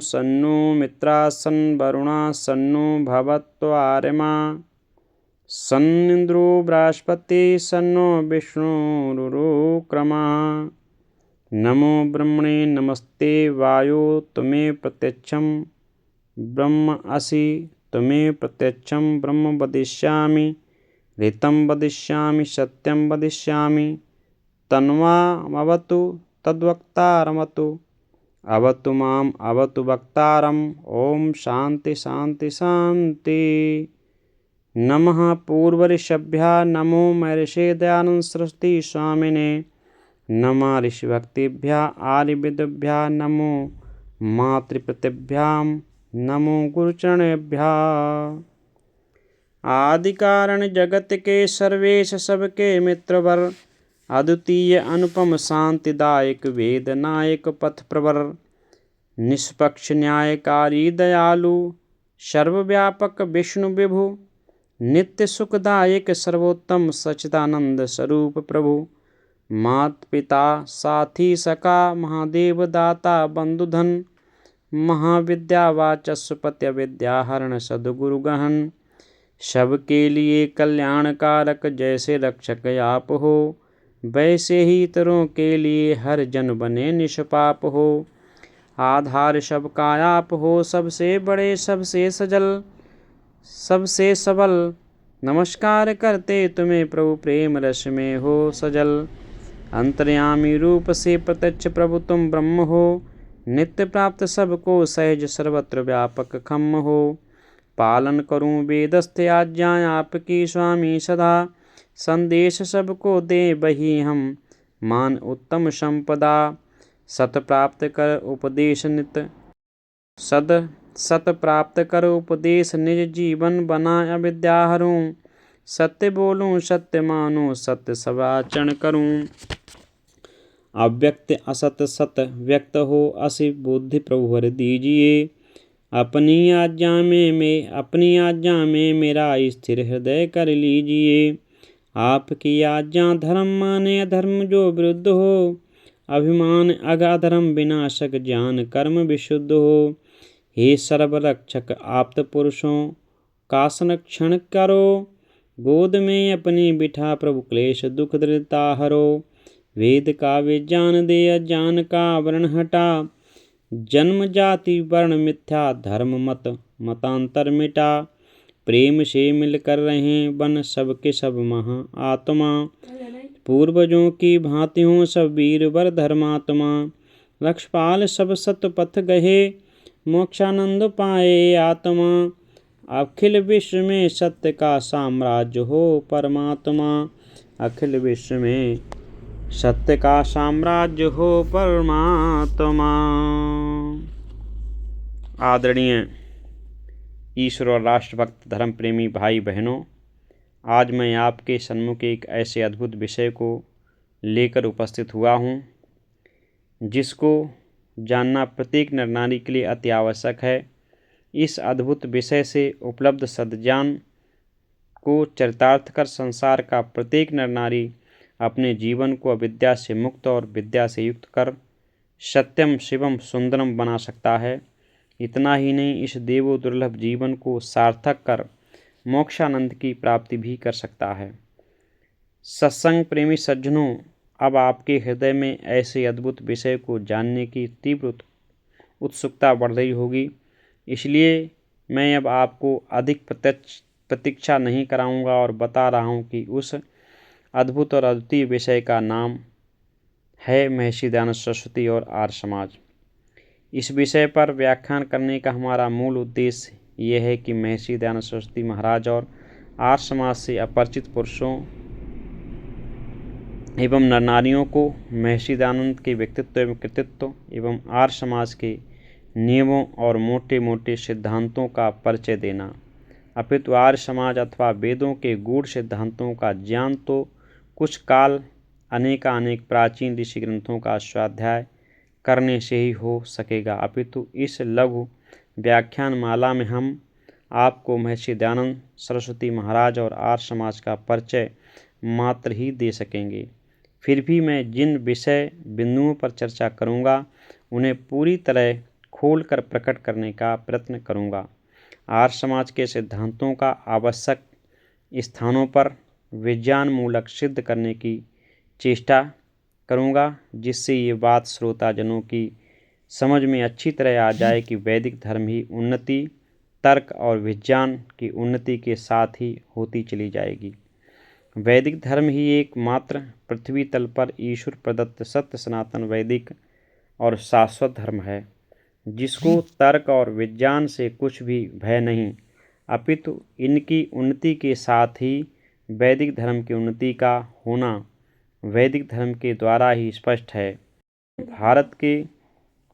सन्नो मित्रासन् वरुणा सन्नो भवत्वार्यमा सन्निन्द्रो बृहस्पति सन्नो विष्णुरुक्रमा। नमो ब्रह्मणे नमस्ते वायो त्वमेव प्रत्यक्षं ब्रह्म असि त्वमेव प्रत्यक्षं ब्रह्म वदिष्यामि ऋतं वदिष्यामि सत्यं वदिष्यामि तन्वामवतु तद्वक्तारमतु अवतु माम् अवतु वक्तारम्। ओम शांति शांति शांति। नमः पूर्वऋषिभ्यः नमो महर्षे दयानंद सरस्वती स्वामिने नमः ऋषिभक्तिभ्यः आर्यविदुभ्यः नमो मातृप्रतिभ्यां नमो गुरुचरणेभ्यः। आदिकारण जगत के सर्वेश सबके मित्रवर अद्वितीय अनुपम शांतिदायक वेद नायक पथ प्रवर निष्पक्ष न्यायकारी दयालु सर्वव्यापक विष्णु विभु नित्य सुखदायक सर्वोत्तम सच्चिदानंद स्वरूप प्रभु मात पिता साथी सखा महादेव दाता बंधुधन महाविद्या वाचस्पत्य विद्याहरण सद्गुरु गहन सबके लिए कल्याणकारक जैसे रक्षक आप हो वैसे ही इतरों के लिए हर जन बने निष्पाप हो। आधार सबका आप हो सबसे बड़े सबसे सजल सबसे सबल नमस्कार करते तुम्हें प्रभु प्रेम रस में हो सजल। अंतर्यामी रूप से प्रत्यक्ष प्रभु तुम ब्रह्म हो नित्य प्राप्त सबको सहज सर्वत्र व्यापक खम हो। पालन करूं वेदस्थ आज्ञाएं आपकी स्वामी सदा संदेश सबको दे वही हम मान उत्तम संपदा। सत प्राप्त कर उपदेश नित सत प्राप्त कर उपदेश निज जीवन बना अविद्या हरूं सत्य बोलूं सत्य मानूं सत्य सवाचन करूं। अव्यक्त असत सत व्यक्त हो असि बुद्धि प्रभु वर दीजिए अपनी आज्ञा में मेरा स्थिर हृदय कर लीजिए। आपकी आज्ञा धर्म माने अधर्म जो विरुद्ध हो अभिमान अधर्म विनाशक ज्ञान कर्म विशुद्ध हो। हे सर्वरक्षक आप्त पुरुषों का संरक्षण करो गोद में अपनी बिठा प्रभु क्लेश दुख दृढ़ता हरो। वेद का विज्ञान दे अज्ञान का आवरण हटा जन्म जाति वर्ण मिथ्या धर्म मतांतर मिटा। प्रेम से मिलकर रहें वन सबके सब महा आत्मा पूर्वजों की भांति हों सब वीर वर धर्मात्मा। लक्षपाल सब सत पथ गहे मोक्षानंद पाए आत्मा। अखिल विश्व में सत्य का साम्राज्य हो परमात्मा अखिल विश्व में सत्य का साम्राज्य हो परमात्मा। आदरणीय ईश्वर और राष्ट्रभक्त धर्म प्रेमी भाई बहनों, आज मैं आपके सन्मुख एक ऐसे अद्भुत विषय को लेकर उपस्थित हुआ हूँ जिसको जानना प्रत्येक नर नारी के लिए अति आवश्यक है। इस अद्भुत विषय से उपलब्ध सद्ज्ञान को चरितार्थ कर संसार का प्रत्येक नर नारी अपने जीवन को अविद्या से मुक्त और विद्या से युक्त कर सत्यम शिवम सुंदरम बना सकता है। इतना ही नहीं, इस देवो दुर्लभ जीवन को सार्थक कर मोक्षानंद की प्राप्ति भी कर सकता है। सत्संग प्रेमी सज्जनों, अब आपके हृदय में ऐसे अद्भुत विषय को जानने की तीव्र उत्सुकता बढ़ रही होगी, इसलिए मैं अब आपको अधिक प्रतीक्षा नहीं कराऊंगा और बता रहा हूं कि उस अद्भुत और अद्वितीय विषय का नाम है महर्षि दयानंद सरस्वती और आर्य समाज। इस विषय पर व्याख्यान करने का हमारा मूल उद्देश्य यह है कि महर्षि दयानंद सरस्वती महाराज और आर्य समाज से अपरिचित पुरुषों एवं नर नारियों को महर्षि दयानंद के व्यक्तित्व एवं कृतित्व एवं आर्य समाज के नियमों और मोटे मोटे सिद्धांतों का परिचय देना। अपितु आर्य समाज अथवा वेदों के गूढ़ सिद्धांतों का ज्ञान तो कुछ काल अनेक प्राचीन ऋषि ग्रंथों का स्वाध्याय करने से ही हो सकेगा, अपितु इस लघु व्याख्यान माला में हम आपको महर्षि दयानंद सरस्वती महाराज और आर्य समाज का परिचय मात्र ही दे सकेंगे। फिर भी मैं जिन विषय बिंदुओं पर चर्चा करूंगा उन्हें पूरी तरह खोलकर प्रकट करने का प्रयत्न करूँगा। आर्य समाज के सिद्धांतों का आवश्यक स्थानों पर विज्ञान मूलक सिद्ध करने की चेष्टा करूँगा, जिससे ये बात श्रोताजनों की समझ में अच्छी तरह आ जाए कि वैदिक धर्म ही उन्नति, तर्क और विज्ञान की उन्नति के साथ ही होती चली जाएगी। वैदिक धर्म ही एकमात्र पृथ्वी तल पर ईश्वर प्रदत्त सत्य सनातन वैदिक और शाश्वत धर्म है, जिसको तर्क और विज्ञान से कुछ भी भय नहीं, अपितु इनकी उन्नति के साथ ही वैदिक धर्म की उन्नति का होना वैदिक धर्म के द्वारा ही स्पष्ट है। भारत के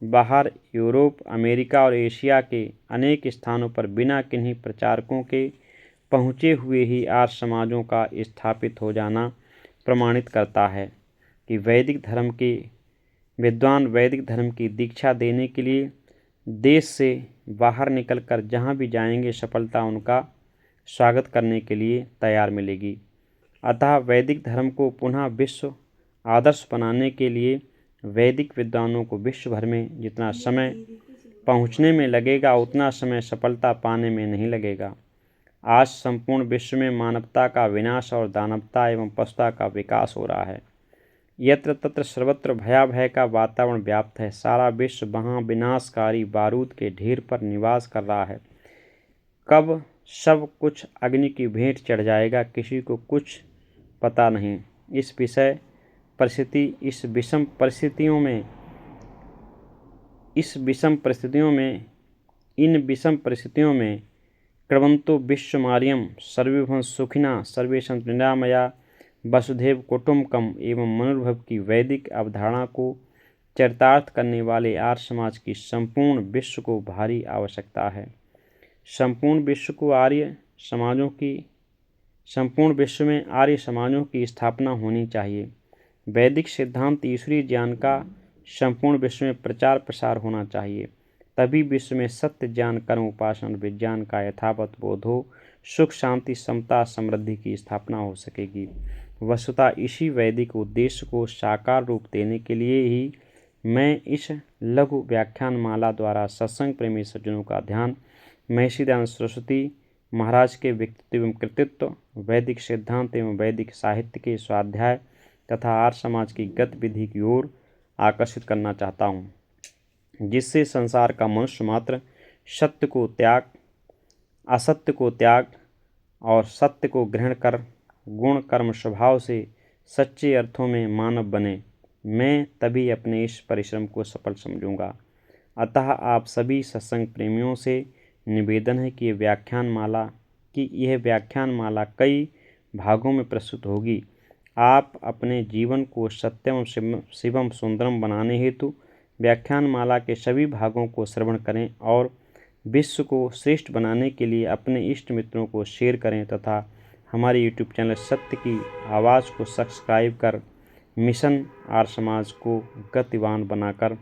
बाहर यूरोप, अमेरिका और एशिया के अनेक स्थानों पर बिना किन्हीं प्रचारकों के पहुँचे हुए ही आर्य समाजों का स्थापित हो जाना प्रमाणित करता है कि वैदिक धर्म के विद्वान वैदिक धर्म की दीक्षा देने के लिए देश से बाहर निकलकर जहाँ भी जाएंगे सफलता उनका स्वागत करने के लिए तैयार मिलेगी। अतः वैदिक धर्म को पुनः विश्व आदर्श बनाने के लिए वैदिक विद्वानों को विश्व भर में जितना समय पहुँचने में लगेगा उतना समय सफलता पाने में नहीं लगेगा। आज संपूर्ण विश्व में मानवता का विनाश और दानवता एवं पशुता का विकास हो रहा है। यत्र तत्र सर्वत्र भयाभय का वातावरण व्याप्त है। सारा विश्व वहाँ विनाशकारी बारूद के ढेर पर निवास कर रहा है। कब सब कुछ अग्नि की भेंट चढ़ जाएगा, किसी को कुछ पता नहीं। इस विषम परिस्थितियों में क्रमंतो विश्वमार्यम सर्वभूत सुखिना सर्वे सन्तु निरामया वसुधैव कुटुम्बकम एवं मनुर्भव की वैदिक अवधारणा को चरितार्थ करने वाले आर्य समाज की संपूर्ण विश्व को भारी आवश्यकता है। संपूर्ण विश्व में आर्य समाजों की स्थापना होनी चाहिए। वैदिक सिद्धांत ईश्वरीय ज्ञान का संपूर्ण विश्व में प्रचार प्रसार होना चाहिए। तभी विश्व में सत्य ज्ञान कर्म उपासना विज्ञान का यथावत बोध हो, सुख शांति समता समृद्धि की स्थापना हो सकेगी। वस्तुतः इसी वैदिक उद्देश्य को साकार रूप देने के लिए ही मैं इस लघु व्याख्यान माला द्वारा सत्संग प्रेमी सज्जनों का ध्यान महर्षि दयानंद सरस्वती महाराज के व्यक्तित्व एवं कृतित्व, वैदिक सिद्धांत एवं वैदिक साहित्य के स्वाध्याय तथा आर्य समाज की गतिविधि की ओर आकर्षित करना चाहता हूँ, जिससे संसार का मनुष्य मात्र सत्य को त्याग, असत्य को त्याग और सत्य को ग्रहण कर गुण कर्म स्वभाव से सच्चे अर्थों में मानव बने। मैं तभी अपने इस परिश्रम को सफल समझूंगा। अतः आप सभी सत्संग प्रेमियों से निवेदन है कि यह व्याख्यान माला कई भागों में प्रस्तुत होगी। आप अपने जीवन को सत्यम शिवम सुंदरम बनाने हेतु व्याख्यान माला के सभी भागों को श्रवण करें और विश्व को श्रेष्ठ बनाने के लिए अपने इष्ट मित्रों को शेयर करें तथा हमारे यूट्यूब चैनल सत्य की आवाज़ को सब्सक्राइब कर मिशन आर्य समाज को गतिवान बनाकर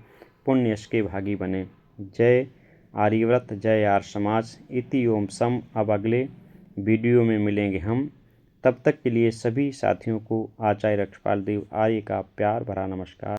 पुण्य यश के भागी बने। जय आर्यव्रत, जय आर्य समाज। इति ओम सम। अब अगले वीडियो में मिलेंगे हम। तब तक के लिए सभी साथियों को आचार्य रक्षपाल देव आर्य का प्यार भरा नमस्कार।